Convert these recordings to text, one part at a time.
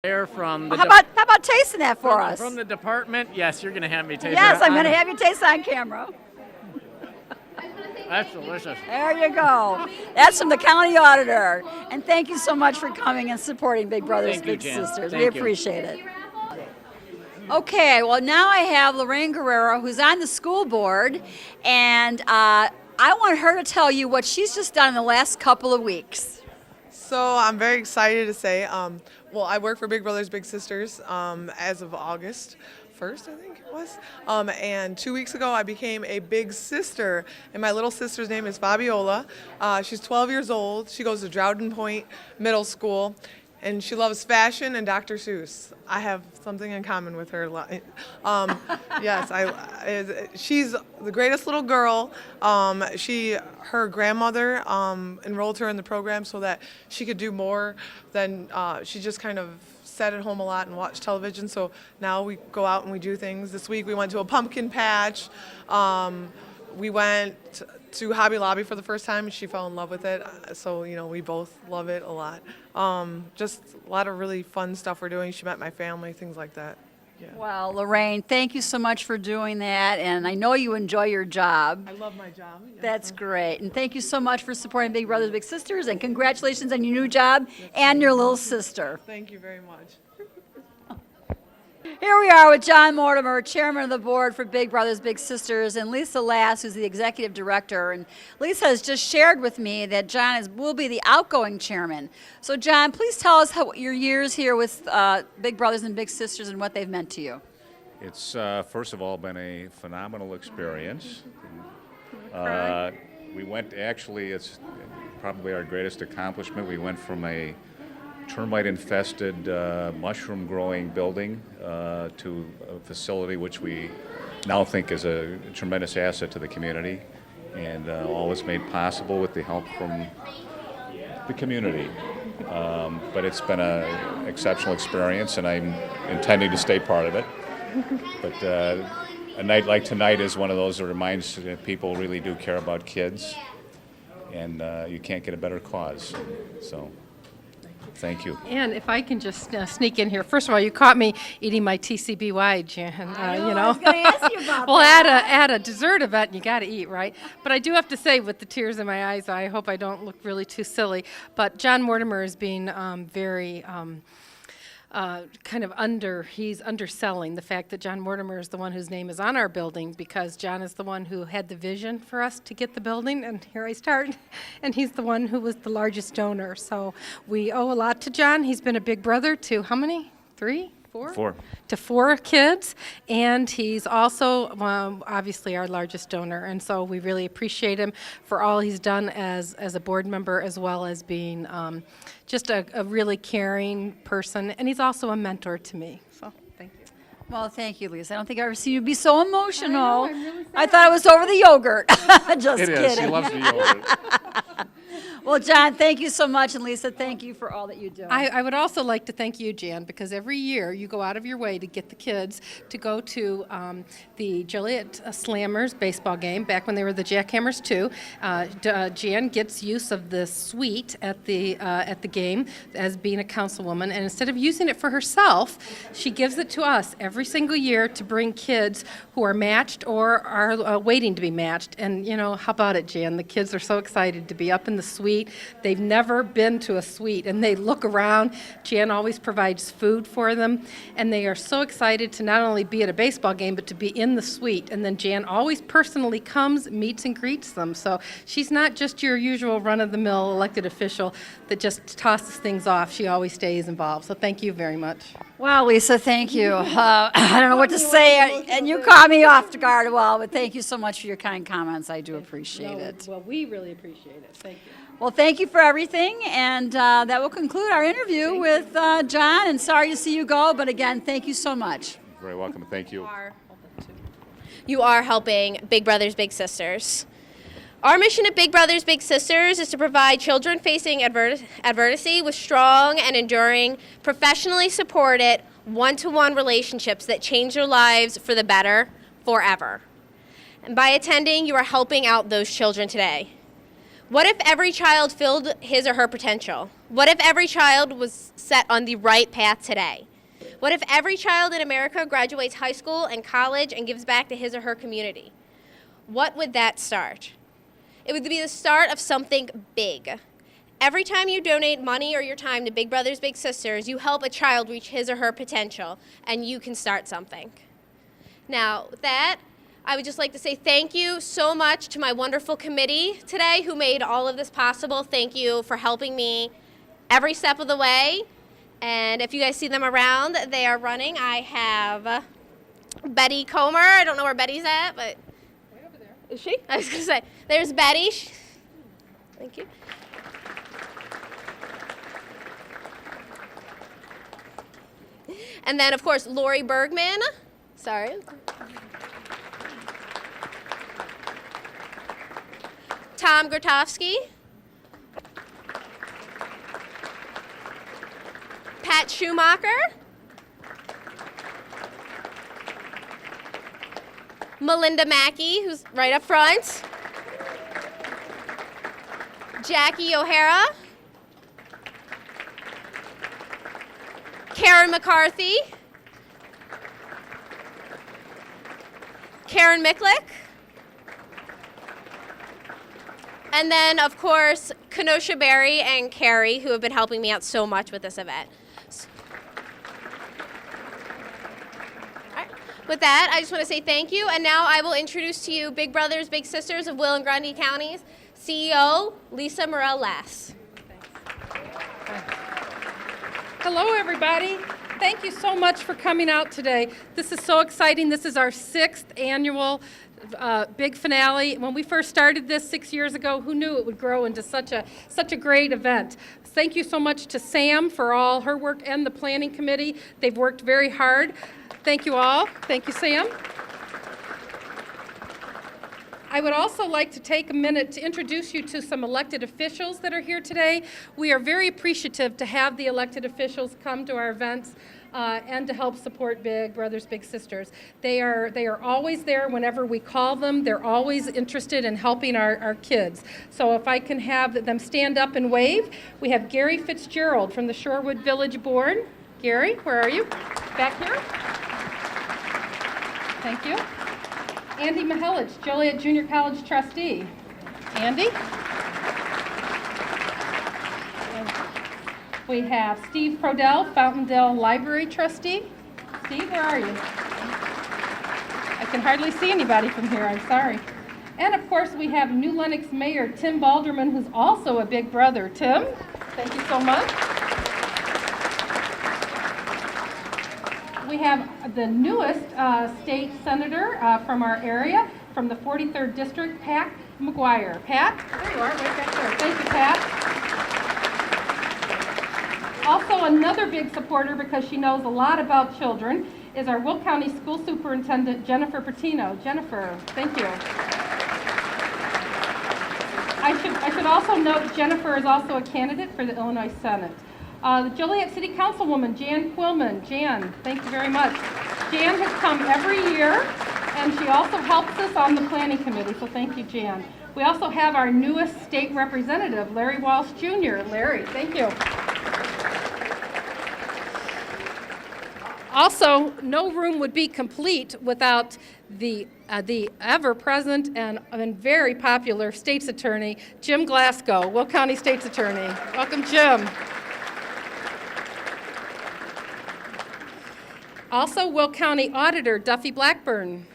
There from the How about tasting that for us? from the department? Yes, you're going to have me taste Yes, that. I'm going to have you taste on camera. That's delicious. There you go. That's from the county auditor. And thank you so much for coming and supporting Big Brothers Thank you, Big Jan. Sisters. Thank We you. appreciate it. Okay, well now I have Lorraine Guerrero, who's on the school board, and I want her to tell you what she's just done in the last couple of weeks. So I'm very excited to say, well, I work for Big Brothers Big Sisters as of August 1st, I think it was. And 2 weeks ago, I became a big sister, and my little sister's name is Fabiola. She's 12 years old. She goes to Droughton Point Middle School, and she loves fashion and Dr. Seuss. I have something in common with her. Yes, she's the greatest little girl. Her grandmother enrolled her in the program so that she could do more than she just kind of sat at home a lot and watched television. So now we go out and we do things. This week we went to a pumpkin patch. We went to Hobby Lobby for the first time, and she fell in love with it. So, we both love it a lot. Just a lot of really fun stuff we're doing. She met my family, things like that. Yeah. Well, Lorraine, thank you so much for doing that, and I know you enjoy your job. I love my job. Yes. That's great, and thank you so much for supporting Big Brothers Big Sisters, and congratulations on your new job and your little sister. Thank you very much. Here we are with John Mortimer, chairman of the board for Big Brothers Big Sisters, and Lisa Lass, who's the executive director. And Lisa has just shared with me that John will be the outgoing chairman. So John, please tell us how your years here with Big Brothers and Big Sisters and what they've meant to you. It's first of all been a phenomenal experience. We went, actually, it's probably our greatest accomplishment. We went from a termite-infested mushroom growing building to a facility which we now think is a tremendous asset to the community, and all was made possible with the help from the community. But it's been an exceptional experience, and I'm intending to stay part of it. But a night like tonight is one of those that reminds that people really do care about kids, and you can't get a better cause. So thank you. And if I can just sneak in here, first of all, you caught me eating my TCBY, Jan. I was going to ask you about well, that. at a dessert event, you got to eat, right? But I do have to say, with the tears in my eyes, I hope I don't look really too silly. But John Mortimer is being very he's underselling the fact that John Mortimer is the one whose name is on our building, because John is the one who had the vision for us to get the building, and here I start, and he's the one who was the largest donor. So we owe a lot to John. He's been a big brother to how many? 3? 4? 4. To 4 kids, and he's also obviously our largest donor, and so we really appreciate him for all he's done as a board member, as well as being just a really caring person, and he's also a mentor to me. So thank you. Well, thank you, Lisa. I don't think I've ever seen you be so emotional. I'm really I thought it was over the yogurt. Just It kidding. is. He loves the yogurt. Well, John, thank you so much, and Lisa, thank you for all that you do. I would also like to thank you, Jan, because every year you go out of your way to get the kids to go to the Joliet Slammers baseball game, back when they were the Jackhammers too. Jan gets use of the suite at the game as being a councilwoman, and instead of using it for herself, she gives it to us every single year to bring kids who are matched or are waiting to be matched. And, how about it, Jan? The kids are so excited to be up in the suite. They've never been to a suite, and they look around. Jan always provides food for them, and they are so excited to not only be at a baseball game, but to be in the suite. And then Jan always personally comes, meets, and greets them. So she's not just your usual run-of-the-mill elected official that just tosses things off. She always stays involved. So thank you very much. Wow, Lisa, thank you. I don't know what to say, and you caught me off guard well, but thank you so much for your kind comments. I do appreciate it. Well, we really appreciate it. Thank you. Well, thank you for everything, and that will conclude our interview with John, and sorry to see you go, but again, thank you so much. You're very welcome. Thank you. You are helping Big Brothers Big Sisters. Our mission at Big Brothers Big Sisters is to provide children facing adversity with strong and enduring, professionally supported, one-to-one relationships that change their lives for the better forever. And by attending, you are helping out those children today. What if every child filled his or her potential? What if every child was set on the right path today? What if every child in America graduates high school and college and gives back to his or her community? What would that start? It would be the start of something big. Every time you donate money or your time to Big Brothers Big Sisters, you help a child reach his or her potential, and you can start something. Now, with that, I would just like to say thank you so much to my wonderful committee today who made all of this possible. Thank you for helping me every step of the way. And if you guys see them around, they are running. I have Betty Comer. I don't know where Betty's at, but Way over there. is she? I was going to say, there's Betty. Thank you. And then, of course, Lori Bergman. Sorry. Tom Grotowski. Pat Schumacher. Melinda Mackey, who's right up front. Jackie O'Hara. Karen McCarthy. Karen Micklick. And then, of course, Kenosha Berry and Carrie, who have been helping me out so much with this event. All right. With that, I just want to say thank you. And now I will introduce to you Big Brothers Big Sisters of Will and Grundy Counties, CEO Lisa Morell-Lass. Hello, everybody. Thank you so much for coming out today. This is so exciting. This is our 6th annual big finale. When we first started this 6 years ago, who knew it would grow into such a great event? Thank you so much to Sam for all her work and the planning committee. They've worked very hard. Thank you all. Thank you, Sam. I would also like to take a minute to introduce you to some elected officials that are here today. We are very appreciative to have the elected officials come to our events and to help support Big Brothers Big Sisters. They are always there whenever we call them. They're always interested in helping our kids. So if I can have them stand up and wave. We have Gary Fitzgerald from the Shorewood Village Board. Gary, where are you? Back here. Thank you. Andy Mihelich, Joliet Junior College trustee. Andy? We have Steve Prodell, Fountaindale Library trustee. Steve, where are you? I can hardly see anybody from here, I'm sorry. And of course, we have New Lenox Mayor Tim Balderman, who's also a big brother. Tim, thank you so much. We have the newest state senator from our area, from the 43rd District, Pat McGuire. Pat, there you are, right back there. Thank you, Pat. Also, another big supporter, because she knows a lot about children, is our Will County School Superintendent Jennifer Patino. Jennifer, thank you. I should also note Jennifer is also a candidate for the Illinois Senate. The Joliet City Councilwoman, Jan Quillman. Jan, thank you very much. Jan has come every year, and she also helps us on the planning committee, so thank you, Jan. We also have our newest state representative, Larry Walsh Jr. Larry, thank you. Also, no room would be complete without the ever-present and very popular state's attorney, Jim Glasgow, Will County State's Attorney. Welcome, Jim. Also, Will County Auditor Duffy Blackburn.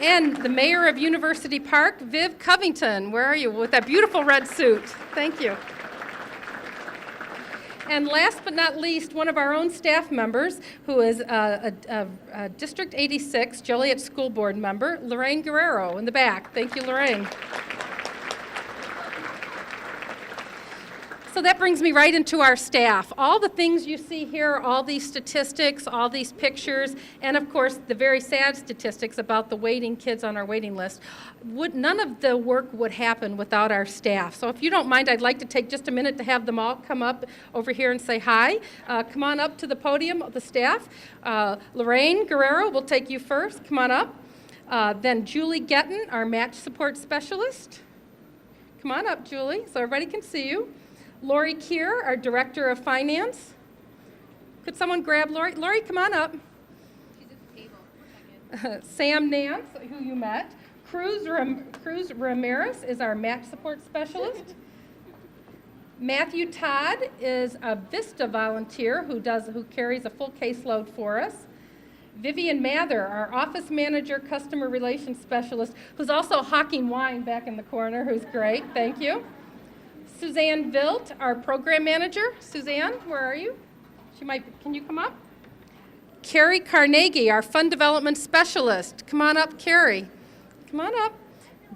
And the Mayor of University Park, Viv Covington. Where are you? With that beautiful red suit. Thank you. And last but not least, one of our own staff members, who is a District 86 Joliet School Board member, Lorraine Guerrero in the back. Thank you, Lorraine. So that brings me right into our staff. All the things you see here, all these statistics, all these pictures, and of course the very sad statistics about the waiting kids on our waiting list, none of the work would happen without our staff. So if you don't mind, I'd like to take just a minute to have them all come up over here and say hi. Come on up to the podium, the staff. Lorraine Guerrero, we'll take you first. Come on up. Then Julie Getton, our match support specialist. Come on up, Julie, so everybody can see you. Lori Keir, our director of finance. Could someone grab Lori? Lori, come on up. Sam Nance, who you met. Cruz Ramirez is our match support specialist. Matthew Todd is a Vista volunteer who carries a full caseload for us. Vivian Mather, our office manager, customer relations specialist, who's also hawking wine back in the corner, who's great, thank you. Suzanne Vilt, our program manager. Suzanne, where are you? Can you come up? Carrie Carnegie, our fund development specialist. Come on up, Carrie. Come on up.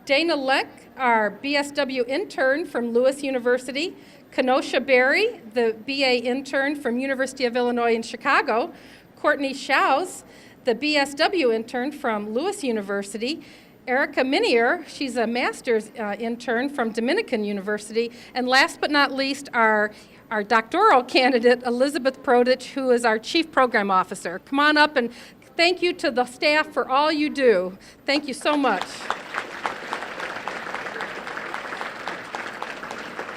Dana Leck, our BSW intern from Lewis University. Kenosha Berry, the BA intern from University of Illinois in Chicago. Courtney Schaus, the BSW intern from Lewis University. Erica Minier, she's a master's intern from Dominican University. And last but not least, our doctoral candidate, Elizabeth Prodich, who is our chief program officer. Come on up, and thank you to the staff for all you do. Thank you so much.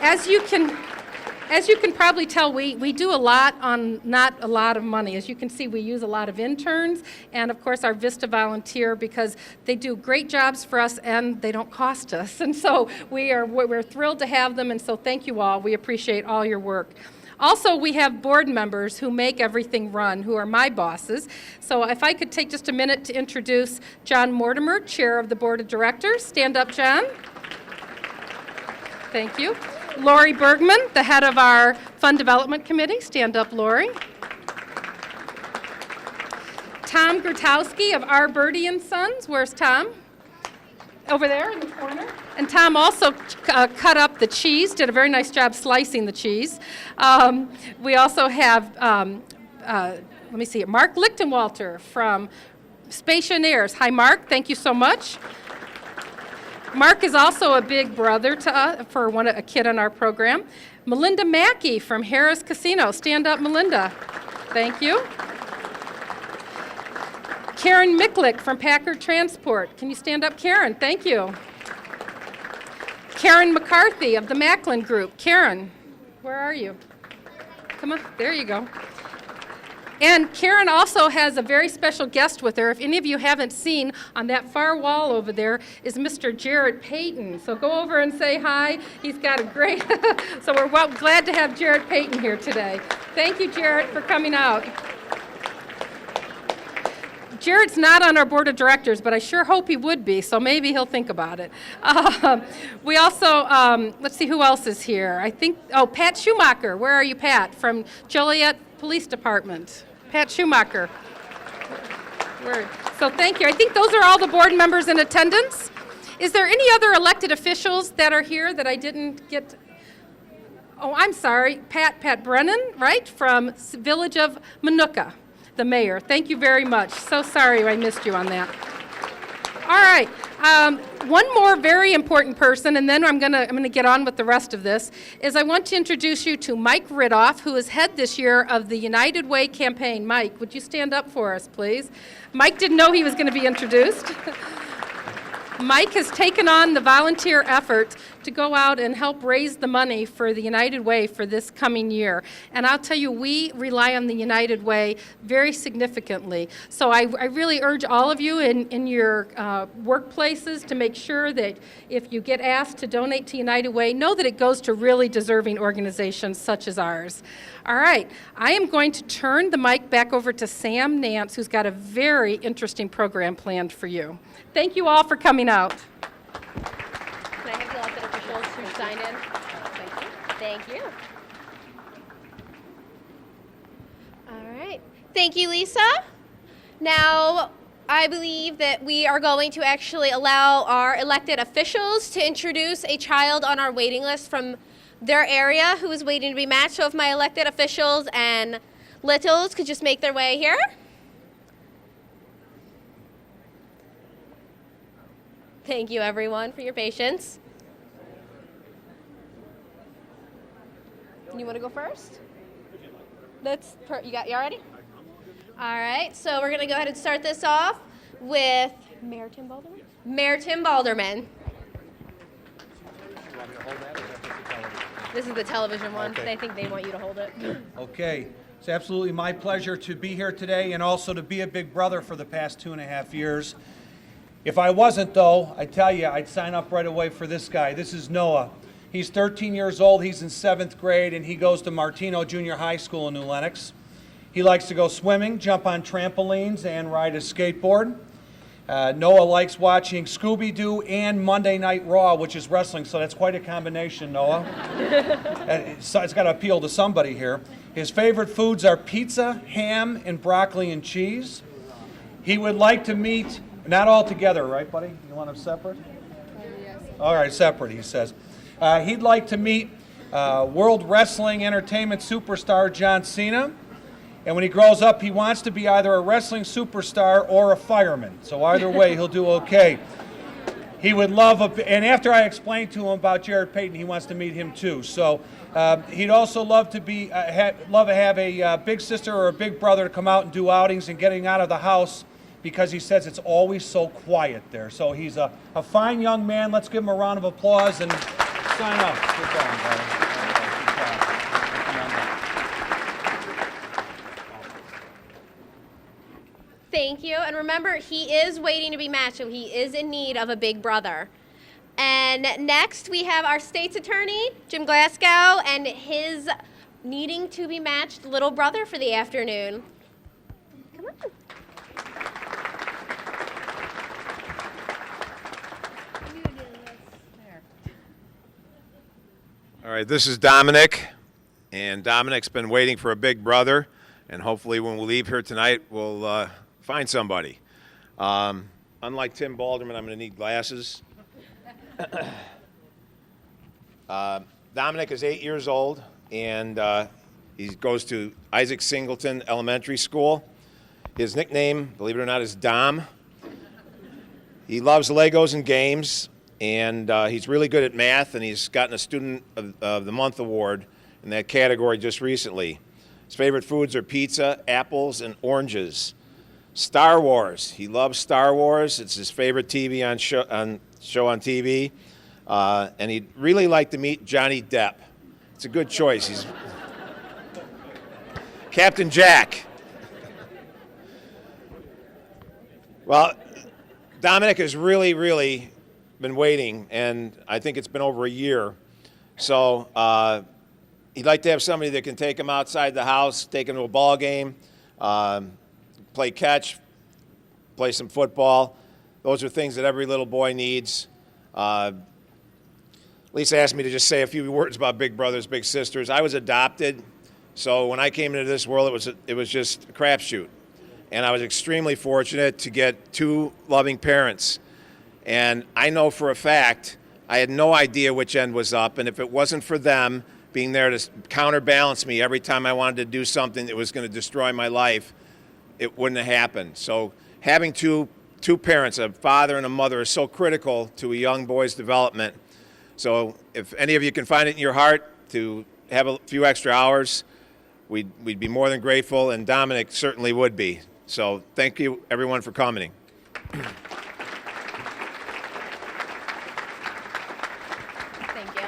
As you can probably tell, we do a lot on not a lot of money. As you can see, we use a lot of interns and, of course, our Vista volunteer, because they do great jobs for us and they don't cost us. And so we're thrilled to have them, and so thank you all. We appreciate all your work. Also, we have board members who make everything run, who are my bosses. So if I could take just a minute to introduce John Mortimer, Chair of the Board of Directors. Stand up, John. Thank you. Lori Bergman, the head of our Fund Development Committee. Stand up, Lori. Tom Grotowski of R. Birdie and Sons. Where's Tom? Over there in the corner. And Tom also cut up the cheese, did a very nice job slicing the cheese. We also have, let me see, Mark Lichtenwalter from Spacianaires. Hi, Mark. Thank you so much. Mark is also a big brother to us, for a kid on our program. Melinda Mackey from Harris Casino. Stand up, Melinda. Thank you. Karen Micklick from Packard Transport. Can you stand up, Karen? Thank you. Karen McCarthy of the Macklin Group. Karen, where are you? Come on, there you go. And Karen also has a very special guest with her. If any of you haven't seen, on that far wall over there is Mr. Jarrett Payton. So go over and say hi. He's got a great, so we're glad to have Jarrett Payton here today. Thank you, Jarrett, for coming out. Jarrett's not on our board of directors, but I sure hope he would be, so maybe he'll think about it. We also, let's see who else is here. I think, Pat Schumacher. Where are you, Pat? From Joliet Police Department. Pat Schumacher. So thank you. I think those are all the board members in attendance. Is there any other elected officials that are here that I didn't get? Oh, I'm sorry. Pat Brennan, right, from Village of Manuka, the mayor. Thank you very much. So sorry I missed you on that. All right. One more very important person, and then I'm gonna get on with the rest of this, is I want to introduce you to Mike Ridoff, who is head this year of the United Way campaign. Mike, would you stand up for us, please? Mike didn't know he was going to be introduced. Mike has taken on the volunteer effort to go out and help raise the money for the United Way for this coming year. And I'll tell you, we rely on the United Way very significantly. So I really urge all of you in your workplaces to make sure that if you get asked to donate to United Way, know that it goes to really deserving organizations such as ours. All right, I am going to turn the mic back over to Sam Nance, who's got a very interesting program planned for you. Thank you all for coming out. Can I have the elected officials who signed in? Thank you. Thank you. All right. Thank you, Lisa. Now, I believe that we are going to actually allow our elected officials to introduce a child on our waiting list from their area who is waiting to be matched. So if my elected officials and littles could just make their way here. Thank you, everyone, for your patience. You want to go first? You ready? All right, so we're going to go ahead and start this off with Mayor Tim Balderman. Mayor Tim Balderman. This is the television one. Okay. I think they want you to hold it. Okay, it's absolutely my pleasure to be here today and also to be a big brother for the past 2.5 years. If I wasn't, though, I tell you, I'd sign up right away for this guy. This is Noah. He's 13 years old, he's in 7th grade, and he goes to Martino Junior High School in New Lenox. He likes to go swimming, jump on trampolines, and ride a skateboard. Noah likes watching Scooby-Doo and Monday Night Raw, which is wrestling, so that's quite a combination, Noah. It's got to appeal to somebody here. His favorite foods are pizza, ham, and broccoli and cheese. He would like to meet, not all together, right, buddy? You want them separate? All right, separate, he says. He'd like to meet World Wrestling Entertainment superstar John Cena. And when he grows up, he wants to be either a wrestling superstar or a fireman. So either way, he'll do okay. He would love, and after I explained to him about Jared Payton, he wants to meet him too. So he'd also love to be, love to have a big sister or a big brother to come out and do outings and getting out of the house because he says it's always so quiet there. So he's a fine young man. Let's give him a round of applause and sign up. Good job, buddy. Thank you. And remember, he is waiting to be matched, so he is in need of a big brother. And next, we have our state's attorney, Jim Glasgow, and his needing to be matched little brother for the afternoon. Come on. All right, this is Dominic, and Dominic's been waiting for a big brother, and hopefully when we leave here tonight, we'll find somebody. Unlike Tim Balderman, I'm going to need glasses. Dominic is 8 years old, and he goes to Isaac Singleton Elementary School. His nickname, believe it or not, is Dom. He loves Legos and games, and he's really good at math, and he's gotten a Student of the Month award in that category just recently. His favorite foods are pizza, apples, and oranges. Star Wars. He loves Star Wars. It's his favorite TV show on TV. And he'd really like to meet Johnny Depp. It's a good choice. He's Captain Jack. Well, Dominic has really been waiting, and I think it's been over a year. So he'd like to have somebody that can take him outside the house, take him to a ball game, play catch, play some football. Those are things that every little boy needs. Lisa asked me to just say a few words about big brothers, big sisters. I was adopted, so when I came into this world, it was just a crapshoot. And I was extremely fortunate to get two loving parents. And I know for a fact, I had no idea which end was up, and if it wasn't for them being there to counterbalance me every time I wanted to do something that was going to destroy my life, it wouldn't have happened. So having two parents, a father and a mother, is so critical to a young boy's development. So if any of you can find it in your heart to have a few extra hours, we'd be more than grateful, and Dominic certainly would be. So thank you, everyone, for coming. Thank you.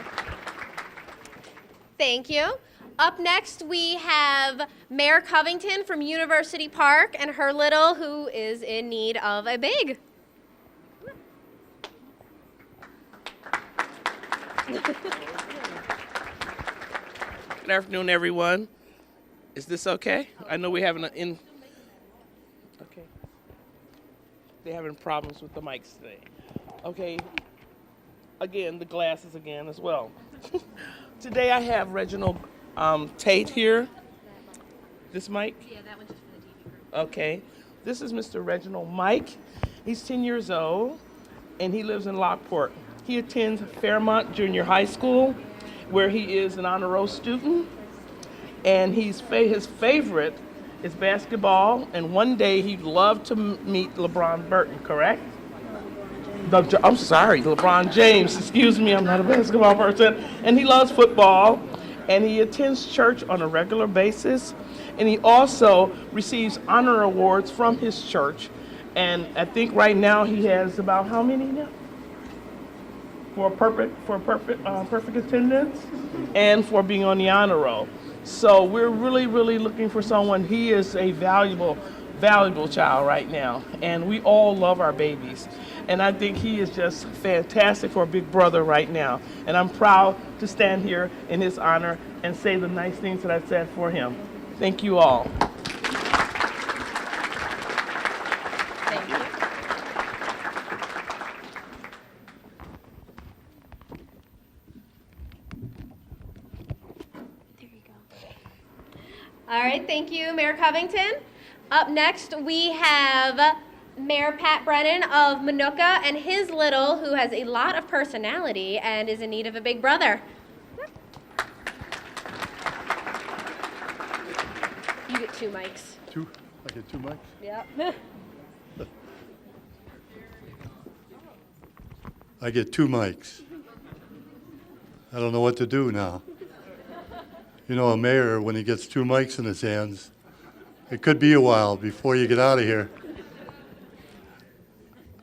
Thank you. Up next, we have Mayor Covington from University Park and her little, who is in need of a big. Good afternoon, everyone. Is this okay? I know we're having okay. They're having problems with the mics today. Okay. Again, the glasses again as well. Today I have Reginald Tate here. This mic? Yeah, that one's just for the TV group. Okay. This is Mr. Reginald Mike. He's 10 years old, and he lives in Lockport. He attends Fairmont Junior High School, where he is an honor roll student, and his favorite is basketball, and one day he'd love to meet LeBron Burton, correct? I'm sorry, LeBron James, excuse me, I'm not a basketball person. And he loves football, and he attends church on a regular basis, and he also receives honor awards from his church, And I think right now he has about how many now? For perfect attendance and for being on the honor roll. So we're really, really looking for someone. He is a valuable child right now, and we all love our babies. And I think he is just fantastic for a big brother right now. And I'm proud to stand here in his honor and say the nice things that I said for him. Thank you all. Thank you. All right, thank you, Mayor Covington. Up next, we have Mayor Pat Brennan of Minooka and his little, who has a lot of personality and is in need of a big brother. You get 2 mics. Two? I get 2 mics? Yep. I get 2 mics. I don't know what to do now. You know, a mayor, when he gets 2 mics in his hands, it could be a while before you get out of here.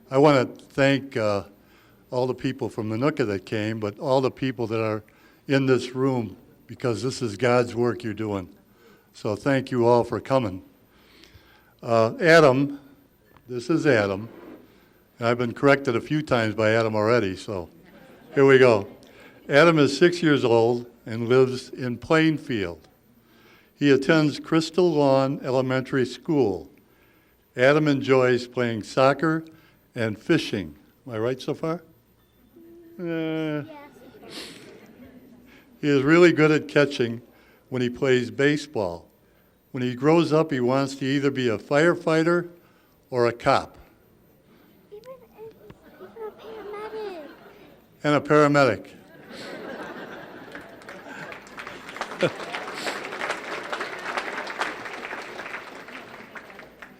I want to thank all the people from Minooka that came, but all the people that are in this room, because this is God's work you're doing. So thank you all for coming. Adam, this is Adam. And I've been corrected a few times by Adam already, so here we go. Adam is 6 years old and lives in Plainfield. He attends Crystal Lawn Elementary School. Adam enjoys playing soccer and fishing. Am I right so far? Yes. He is really good at catching when he plays baseball. When he grows up, he wants to either be a firefighter or a cop. Even a paramedic. And a paramedic.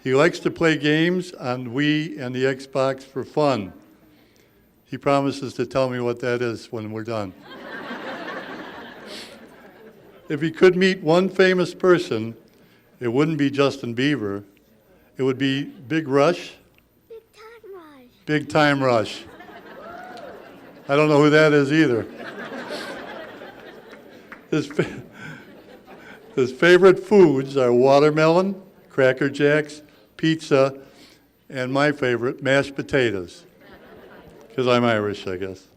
He likes to play games on Wii and the Xbox for fun. He promises to tell me what that is when we're done. If he could meet one famous person, it wouldn't be Justin Bieber. It would be Big Rush. Big Time Rush. Big Time Rush. I don't know who that is either. His favorite foods are watermelon, Cracker Jacks, pizza, and my favorite, mashed potatoes, because I'm Irish, I guess.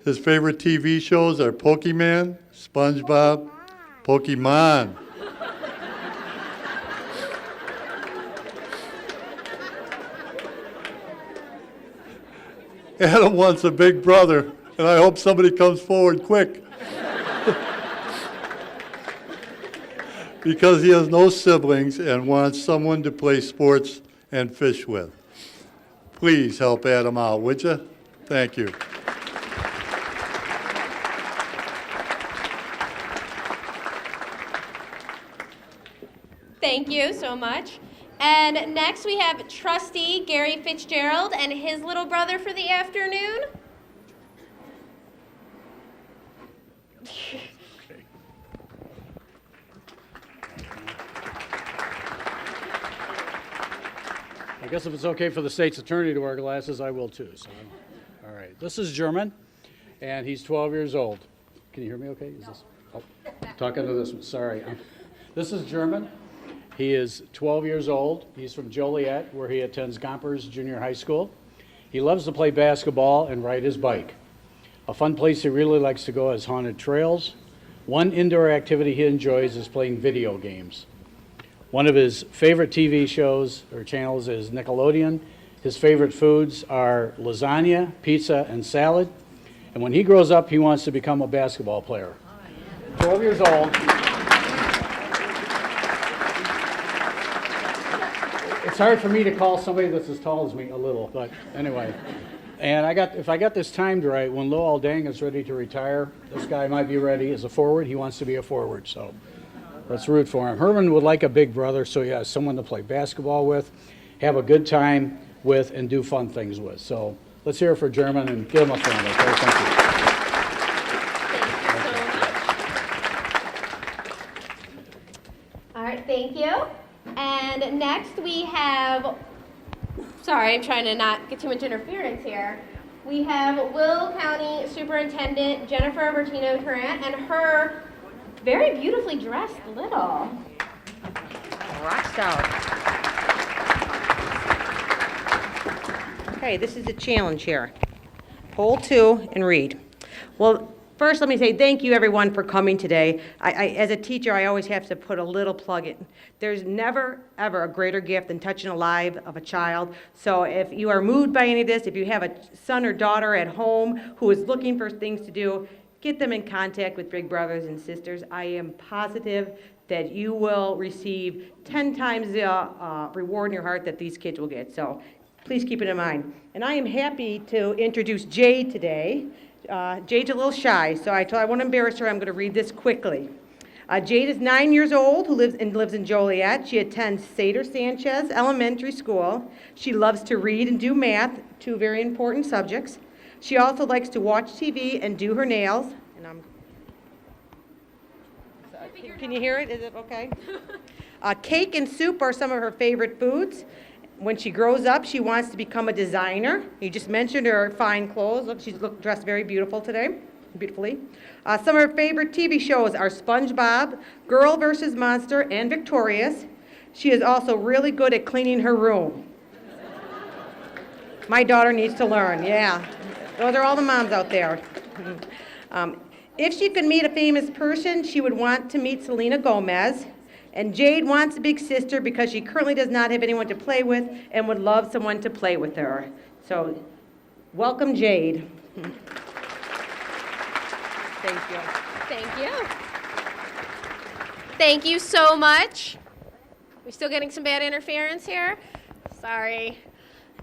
His favorite TV shows are Pokemon, SpongeBob, Pokemon. Adam wants a big brother, and I hope somebody comes forward quick. Because he has no siblings and wants someone to play sports and fish with. Please help Adam out, would you? Thank you. Thank you so much. And next we have Trustee Gary Fitzgerald and his little brother for the afternoon. I guess if it's okay for the state's attorney to wear glasses, I will too. So, all right. This is German, and he's 12 years old. Can you hear me okay? Is this? Oh, talking to this one. Sorry. This is German. He is 12 years old. He's from Joliet, where he attends Gompers Junior High School. He loves to play basketball and ride his bike. A fun place he really likes to go is haunted trails. One indoor activity he enjoys is playing video games. One of his favorite TV shows or channels is Nickelodeon. His favorite foods are lasagna, pizza, and salad. And when he grows up, he wants to become a basketball player. 12 years old. It's hard for me to call somebody that's as tall as me a little, but anyway. And if I got this timed right, when Lo Aldang is ready to retire, this guy might be ready as a forward. He wants to be a forward, so let's root for him. Herman would like a big brother, so he has someone to play basketball with, have a good time with, and do fun things with. So let's hear it for German and give him a friend, okay? Thank you. All right, thank you. And next we have sorry, I'm trying to not get too much interference here. We have Will County Superintendent Jennifer Bertino-Tarrant and her very beautifully dressed little. Rock star. Okay, this is the challenge here. Poll 2 and read. Well, first let me say thank you everyone for coming today. As a teacher, I always have to put a little plug in. There's never, ever a greater gift than touching the life of a child. So if you are moved by any of this, if you have a son or daughter at home who is looking for things to do, get them in contact with Big Brothers and Sisters. I am positive that you will receive 10 times the reward in your heart that these kids will get. So please keep it in mind. And I am happy to introduce Jade today. Jade's a little shy, so I won't embarrass her. I'm going to read this quickly. Jade is 9 years old, who lives in Joliet. She attends Cedar Sanchez Elementary School. She loves to read and do math, two very important subjects. She also likes to watch TV and do her nails. And can you hear it? Is it okay? Cake and soup are some of her favorite foods. When she grows up, she wants to become a designer. You just mentioned her fine clothes. Look, she's dressed very beautifully. Some of her favorite TV shows are SpongeBob, Girl vs. Monster, and Victorious. She is also really good at cleaning her room. My daughter needs to learn, yeah. Those are all the moms out there. If she could meet a famous person, she would want to meet Selena Gomez. And Jade wants a big sister because she currently does not have anyone to play with and would love someone to play with her. So, welcome, Jade. Thank you. Thank you. Thank you so much. We're still getting some bad interference here. Sorry.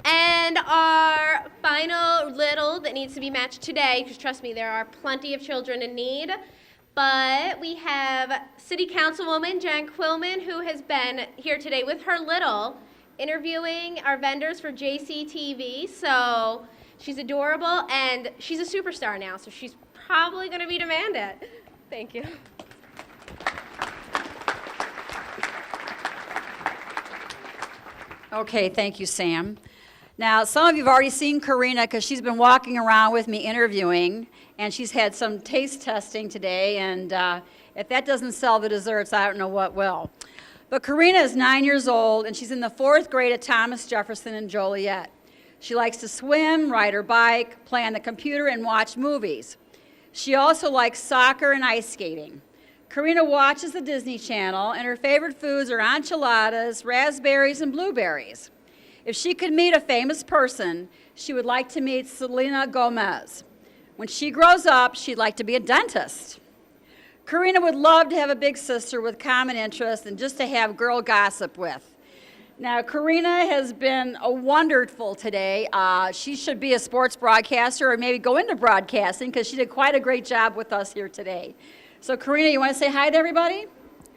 And our final little that needs to be matched today, because trust me, there are plenty of children in need. But we have City Councilwoman Jen Quillman, who has been here today with her little, interviewing our vendors for JCTV. So she's adorable, and she's a superstar now, so she's probably going to be demanded. Thank you. Okay, thank you, Sam. Now, some of you have already seen Karina because she's been walking around with me interviewing, and she's had some taste testing today, and if that doesn't sell the desserts, I don't know what will. But Karina is 9 years old, and she's in the 4th grade at Thomas Jefferson in Joliet. She likes to swim, ride her bike, play on the computer, and watch movies. She also likes soccer and ice skating. Karina watches the Disney Channel, and her favorite foods are enchiladas, raspberries, and blueberries. If she could meet a famous person, she would like to meet Selena Gomez. When she grows up, she'd like to be a dentist. Karina would love to have a big sister with common interests and just to have girl gossip with. Now, Karina has been wonderful today. She should be a sports broadcaster or maybe go into broadcasting because she did quite a great job with us here today. So, Karina, you want to say hi to everybody?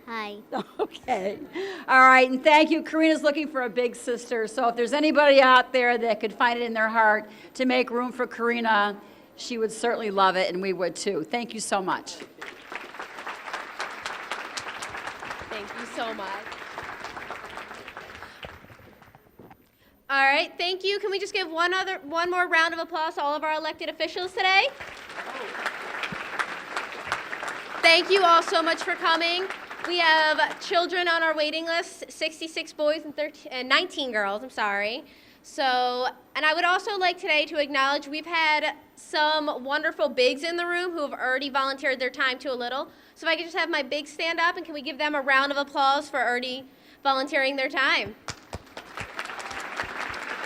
Hi. Okay. All right, and thank you. Karina's looking for a big sister, so if there's anybody out there that could find it in their heart to make room for Karina, she would certainly love it, and we would too. Thank you so much. Thank you so much. All right, thank you. Can we just give one more round of applause to all of our elected officials today? Thank you all so much for coming. We have children on our waiting list, 66 boys and 19 girls, I'm sorry. So, and I would also like today to acknowledge we've had some wonderful bigs in the room who have already volunteered their time to a little. So if I could just have my bigs stand up, and can we give them a round of applause for already volunteering their time?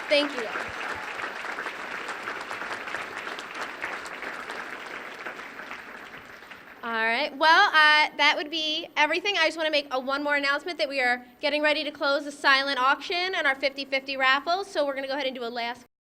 Thank you. All right, well, that would be everything. I just want to make one more announcement that we are getting ready to close the silent auction and our 50-50 raffle. So we're going to go ahead and do a last